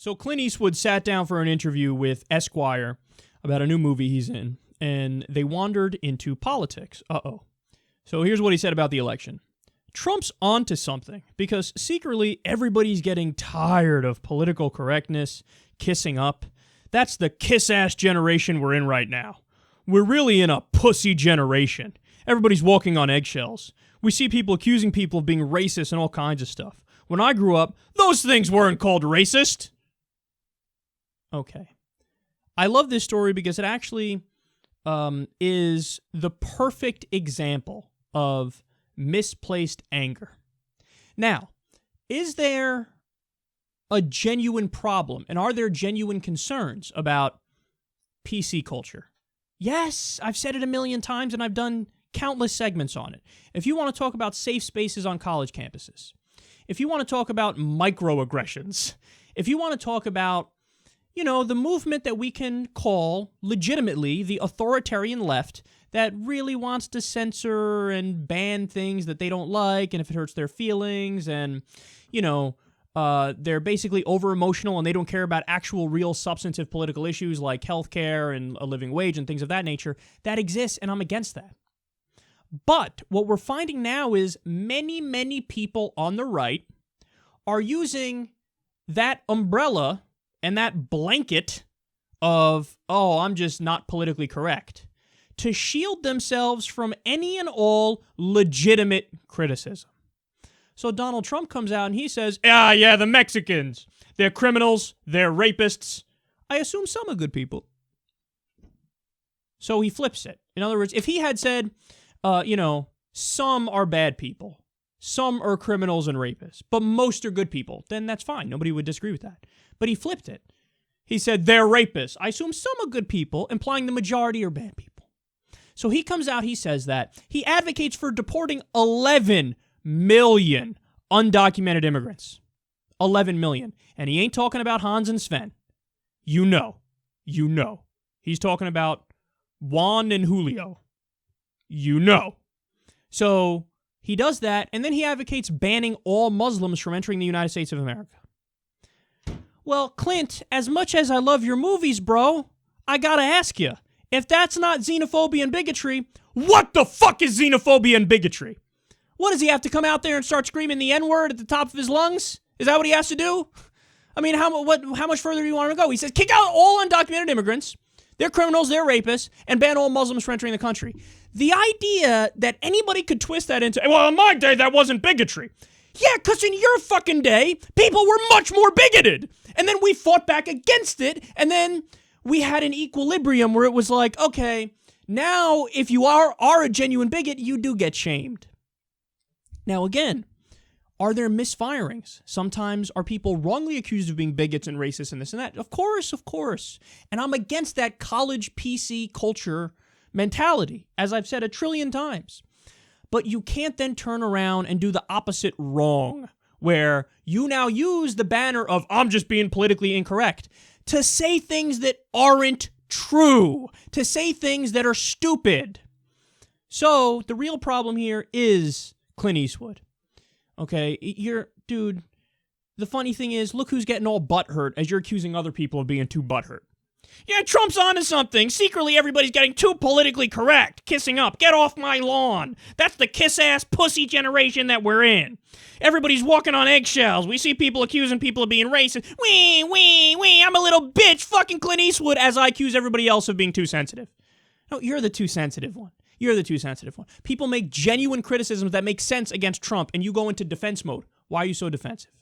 So Clint Eastwood sat down for an interview with Esquire about a new movie he's in, and they wandered into politics. Uh-oh. So here's what he said about the election. Trump's onto something, because secretly everybody's getting tired of political correctness, kissing up. That's the kiss-ass generation we're in right now. We're really in a pussy generation. Everybody's walking on eggshells. We see people accusing people of being racist and all kinds of stuff. When I grew up, those things weren't called racist. Okay. I love this story because it actually is the perfect example of misplaced anger. Now, is there a genuine problem, and are there genuine concerns about PC culture? Yes, I've said it a million times, and I've done countless segments on it. If you want to talk about safe spaces on college campuses, if you want to talk about microaggressions, if you want to talk about, you know, the movement that we can call legitimately the authoritarian left that really wants to censor and ban things that they don't like, and if it hurts their feelings, and, you know, they're basically over-emotional and they don't care about actual real substantive political issues like healthcare and a living wage and things of that nature, that exists, and I'm against that. But what we're finding now is many, many people on the right are using that umbrella and that blanket of, oh, I'm just not politically correct, to shield themselves from any and all legitimate criticism. So Donald Trump comes out and he says, yeah, the Mexicans, they're criminals, they're rapists. I assume some are good people. So he flips it. In other words, if he had said, some are bad people, some are criminals and rapists, but most are good people, then that's fine. Nobody would disagree with that. But he flipped it. He said, they're rapists. I assume some are good people, implying the majority are bad people. So he comes out, he says that. He advocates for deporting 11 million undocumented immigrants. 11 million. And he ain't talking about Hans and Sven. You know. He's talking about Juan and Julio. You know. So he does that, and then he advocates banning all Muslims from entering the United States of America. Well, Clint, as much as I love your movies, bro, I gotta ask you, if that's not xenophobia and bigotry, what the fuck is xenophobia and bigotry? What, does he have to come out there and start screaming the N-word at the top of his lungs? Is that what he has to do? I mean, how much further do you want him to go? He says, kick out all undocumented immigrants, they're criminals, they're rapists, and ban all Muslims from entering the country. The idea that anybody could twist that into, well, in my day, that wasn't bigotry. Yeah, because in your fucking day, people were much more bigoted. And then we fought back against it, and then we had an equilibrium where it was like, okay, now if you are a genuine bigot, you do get shamed. Now again, are there misfirings? Sometimes are people wrongly accused of being bigots and racists and this and that? Of course. And I'm against that college PC culture mentality, as I've said a trillion times. But you can't then turn around and do the opposite wrong, where you now use the banner of, I'm just being politically incorrect, to say things that aren't true, to say things that are stupid. So the real problem here is Clint Eastwood. Okay, dude, the funny thing is, look who's getting all butthurt as you're accusing other people of being too butthurt. Yeah, Trump's onto something. Secretly, everybody's getting too politically correct. Kissing up. Get off my lawn. That's the kiss-ass pussy generation that we're in. Everybody's walking on eggshells. We see people accusing people of being racist. Wee, I'm a little bitch. Fucking Clint Eastwood, as I accuse everybody else of being too sensitive. No, you're the too sensitive one. People make genuine criticisms that make sense against Trump, and you go into defense mode. Why are you so defensive?